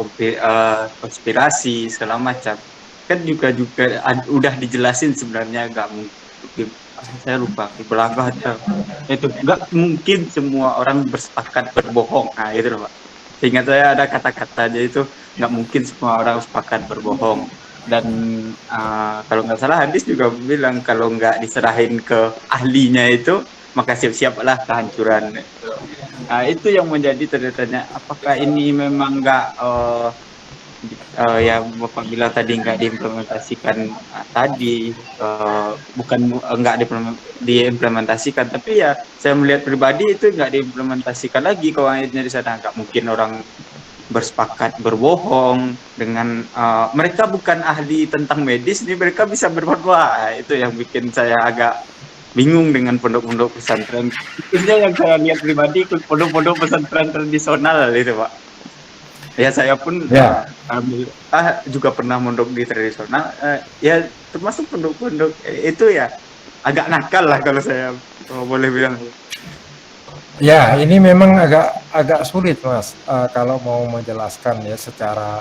konspirasi segala macam, kan juga udah dijelasin sebenarnya nggak mungkin. Saya lupa di belakang itu nggak mungkin semua orang bersepakat berbohong. Nah itu loh, Pak. Seingat saya ada kata-katanya itu nggak mungkin semua orang sepakat berbohong. Dan kalau nggak salah hadis juga bilang kalau nggak diserahin ke ahlinya itu maka siap-siaplah kehancuran. Nah, itu yang menjadi tanda-tanya apakah ini memang nggak ya Bapak bilang tadi nggak diimplementasikan tadi, bukan nggak diimplementasikan, tapi ya saya melihat pribadi itu nggak diimplementasikan lagi kawannya di sana. Nggak mungkin orang bersepakat berbohong dengan mereka bukan ahli tentang medis, ini mereka bisa berfatwa. Itu yang bikin saya agak bingung dengan pondok-pondok pesantren. Itu yang saya lihat pribadi ikut pondok-pondok pesantren tradisional itu, Pak. Ya saya pun juga pernah mondok di tradisional. Ya termasuk pondok-pondok itu ya agak nakal lah kalau saya boleh bilang. Ya, ini memang agak sulit, Mas, kalau mau menjelaskan ya secara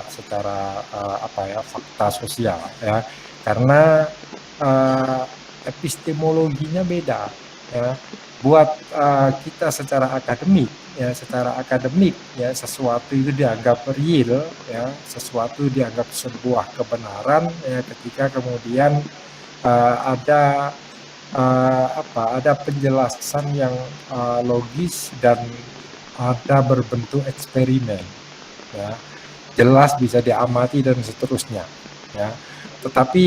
fakta sosial ya, karena epistemologinya beda ya. Buat kita secara akademik ya sesuatu itu dianggap real ya, sesuatu dianggap sebuah kebenaran ya ketika kemudian ada penjelasan yang logis dan ada berbentuk eksperimen ya, jelas bisa diamati dan seterusnya ya. Tetapi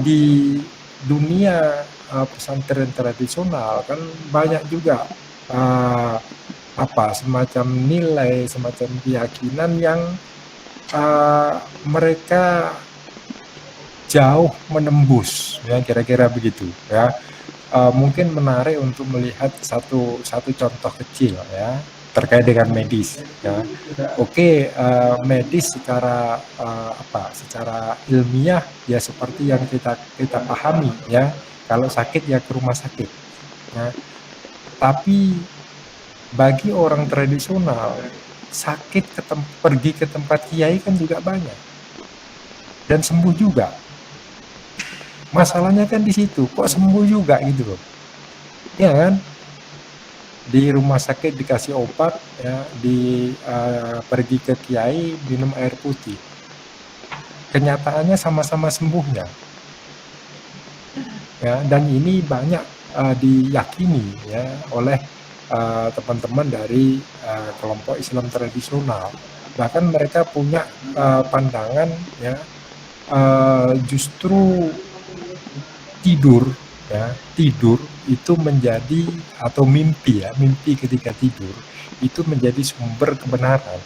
di dunia pesantren tradisional kan banyak juga semacam nilai, semacam keyakinan yang mereka jauh menembus, ya kira-kira begitu ya. Mungkin menarik untuk melihat satu contoh kecil ya terkait dengan medis ya. Oke, medis secara secara ilmiah ya seperti yang kita pahami ya, kalau sakit ya ke rumah sakit ya. Tapi bagi orang tradisional sakit pergi ke tempat kiai kan juga banyak dan sembuh juga. Masalahnya kan di situ, kok sembuh juga gitu loh, ya kan? Di rumah sakit dikasih obat, ya, pergi ke kiai minum air putih, kenyataannya sama-sama sembuhnya, ya. Dan ini banyak diyakini ya oleh teman-teman dari kelompok Islam tradisional. Bahkan mereka punya pandangan ya, justru tidur itu menjadi, atau mimpi ketika tidur itu menjadi sumber kebenaran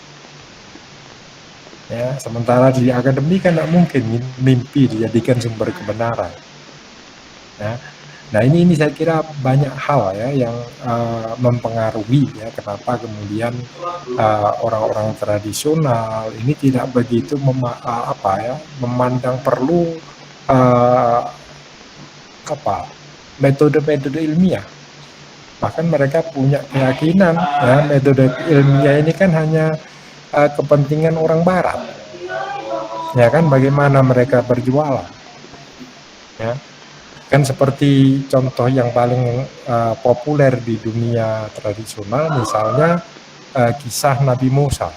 ya. Sementara di akademik kan tidak mungkin mimpi dijadikan sumber kebenaran ya. Nah ini saya kira banyak hal ya yang mempengaruhi ya kenapa kemudian orang-orang tradisional ini tidak begitu memandang perlu metode-metode ilmiah. Bahkan mereka punya keyakinan ya metode ilmiah ini kan hanya kepentingan orang barat, ya kan, bagaimana mereka berjualan ya. Kan seperti contoh yang paling populer di dunia tradisional misalnya kisah Nabi Musa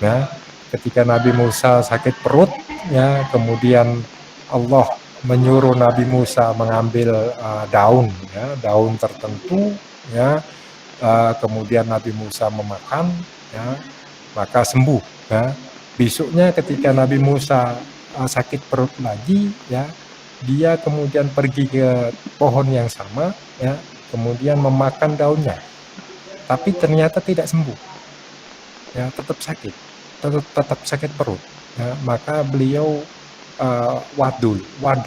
ya. Ketika Nabi Musa sakit perut ya, kemudian Allah menyuruh Nabi Musa mengambil daun tertentu ya, kemudian Nabi Musa memakan ya, maka sembuh ya. Besoknya ketika Nabi Musa sakit perut lagi ya, dia kemudian pergi ke pohon yang sama ya, kemudian memakan daunnya, tapi ternyata tidak sembuh ya, tetap sakit perut ya. Maka beliau wadul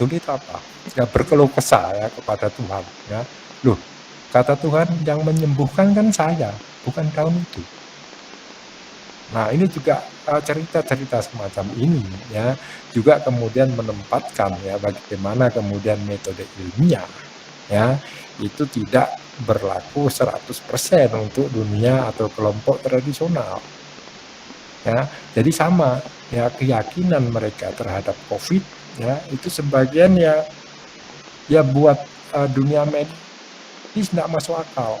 itu apa? Ya, berkeluh kesah ya kepada Tuhan ya. Loh, kata Tuhan, yang menyembuhkan kan saya, bukan daun itu. Nah ini juga cerita-cerita semacam ini ya juga kemudian menempatkan ya bagaimana kemudian metode ilmiah ya itu tidak berlaku 100% untuk dunia atau kelompok tradisional ya. Jadi sama ya, keyakinan mereka terhadap COVID ya itu sebagian ya buat dunia medis tidak masuk akal.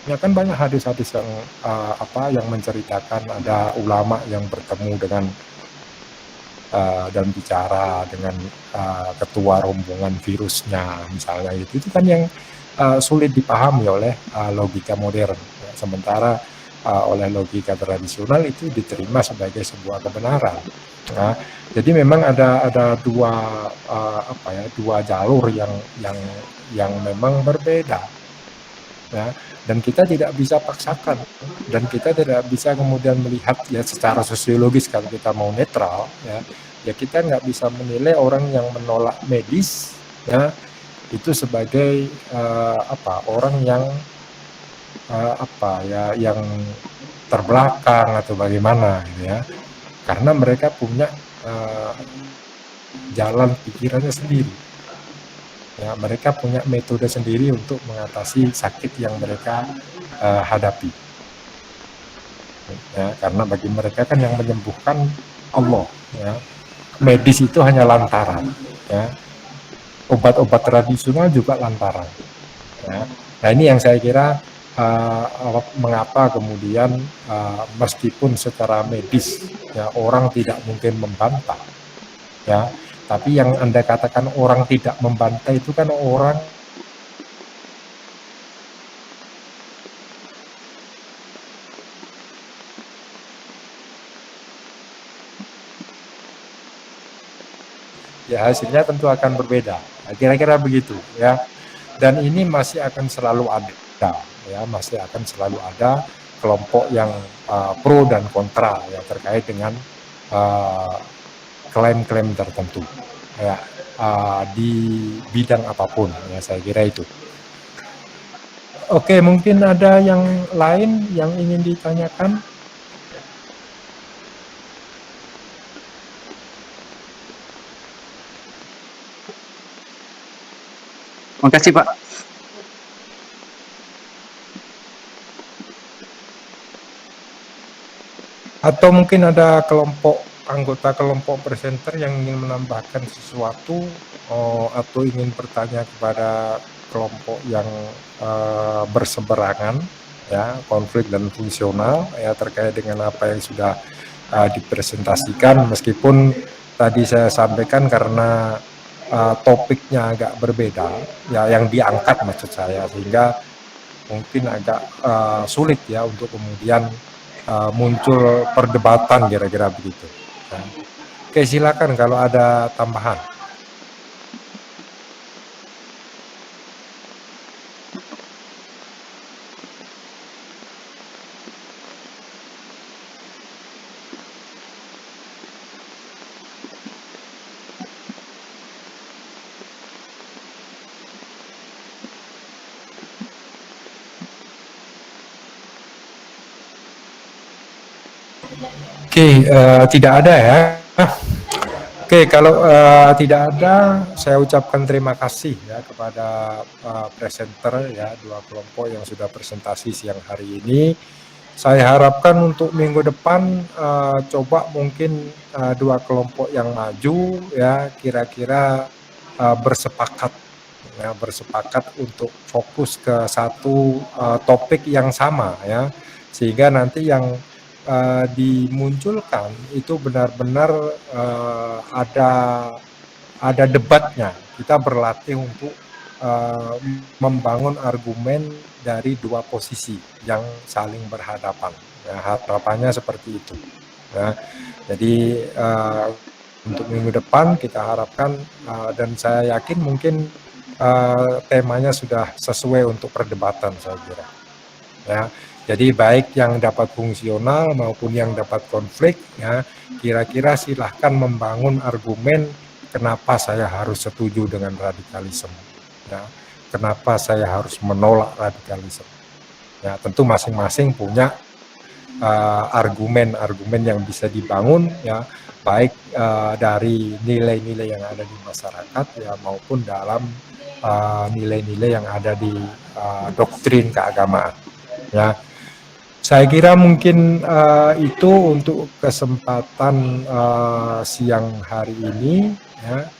Ya kan banyak hadis-hadis yang yang menceritakan ada ulama yang bertemu dengan dan bicara dengan ketua rombongan virusnya misalnya, itu kan yang sulit dipahami oleh logika modern ya. Sementara oleh logika tradisional itu diterima sebagai sebuah kebenaran. Nah, jadi memang ada dua jalur yang memang berbeda ya. Dan kita tidak bisa paksakan, dan kita tidak bisa kemudian melihat ya secara sosiologis. Kalau kita mau netral ya kita nggak bisa menilai orang yang menolak medis ya itu sebagai orang yang yang terbelakang atau bagaimana gitu ya, karena mereka punya jalan pikirannya sendiri. Ya, mereka punya metode sendiri untuk mengatasi sakit yang mereka hadapi. Ya, karena bagi mereka kan yang menyembuhkan Allah. Ya. Medis itu hanya lantaran. Ya. Obat-obat tradisional juga lantaran. Ya. Nah ini yang saya kira mengapa kemudian meskipun secara medis ya orang tidak mungkin membantah. Ya. Tapi yang Anda katakan orang tidak membantah itu kan orang ya hasilnya tentu akan berbeda. Nah, kira-kira begitu ya. Dan ini masih akan selalu ada ya, masih akan selalu ada kelompok yang pro dan kontra ya terkait dengan klaim-klaim tertentu ya di bidang apapun ya, saya kira itu. Oke, mungkin ada yang lain yang ingin ditanyakan. Makasih Pak. Atau mungkin ada anggota kelompok presenter yang ingin menambahkan sesuatu atau ingin bertanya kepada kelompok yang berseberangan ya, konflik dan fungsional ya, terkait dengan apa yang sudah dipresentasikan, meskipun tadi saya sampaikan karena topiknya agak berbeda ya, yang diangkat maksud saya, sehingga mungkin agak sulit ya untuk kemudian muncul perdebatan kira-kira begitu. Nah, oke, silakan kalau ada tambahan. Oke, tidak ada ya. Oke, kalau tidak ada, saya ucapkan terima kasih ya kepada presenter ya, dua kelompok yang sudah presentasi siang hari ini. Saya harapkan untuk minggu depan coba mungkin dua kelompok yang maju ya, kira-kira bersepakat untuk fokus ke satu topik yang sama ya, sehingga nanti yang dimunculkan itu benar-benar ada debatnya. Kita berlatih untuk membangun argumen dari dua posisi yang saling berhadapan. Ya, harapannya seperti itu. Ya. Jadi untuk minggu depan kita harapkan dan saya yakin mungkin temanya sudah sesuai untuk perdebatan, saya kira. Ya. Jadi baik yang dapat fungsional maupun yang dapat konflik ya, kira-kira silahkan membangun argumen kenapa saya harus setuju dengan radikalisme ya, kenapa saya harus menolak radikalisme ya. Tentu masing-masing punya argumen-argumen yang bisa dibangun ya, baik dari nilai-nilai yang ada di masyarakat ya, maupun dalam nilai-nilai yang ada di doktrin keagamaan ya. Saya kira mungkin itu untuk kesempatan siang hari ini ya.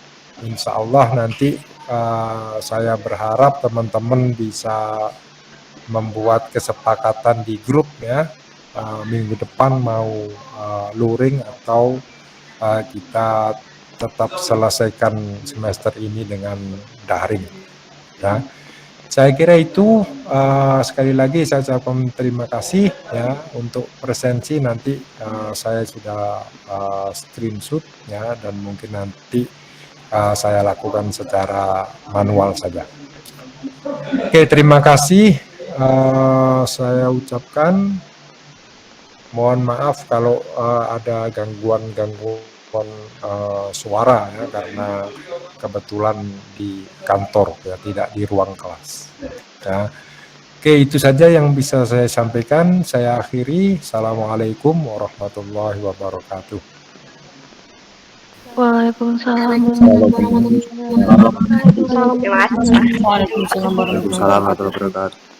Insya Allah nanti saya berharap teman-teman bisa membuat kesepakatan di grup ya, minggu depan mau luring atau kita tetap selesaikan semester ini dengan daring ya. Saya kira itu, sekali lagi saya ucapkan terima kasih ya untuk presensi. Nanti saya sudah screenshot ya, dan mungkin nanti saya lakukan secara manual saja. Oke, terima kasih. Saya ucapkan mohon maaf kalau ada gangguan suara ya, karena kebetulan di kantor ya, tidak di ruang kelas ya. Oke, itu saja yang bisa saya sampaikan. Saya akhiri. Assalamualaikum warahmatullahi wabarakatuh. Waalaikumsalam. Terima kasih. Waalaikumsalam warahmatullahi wabarakatuh.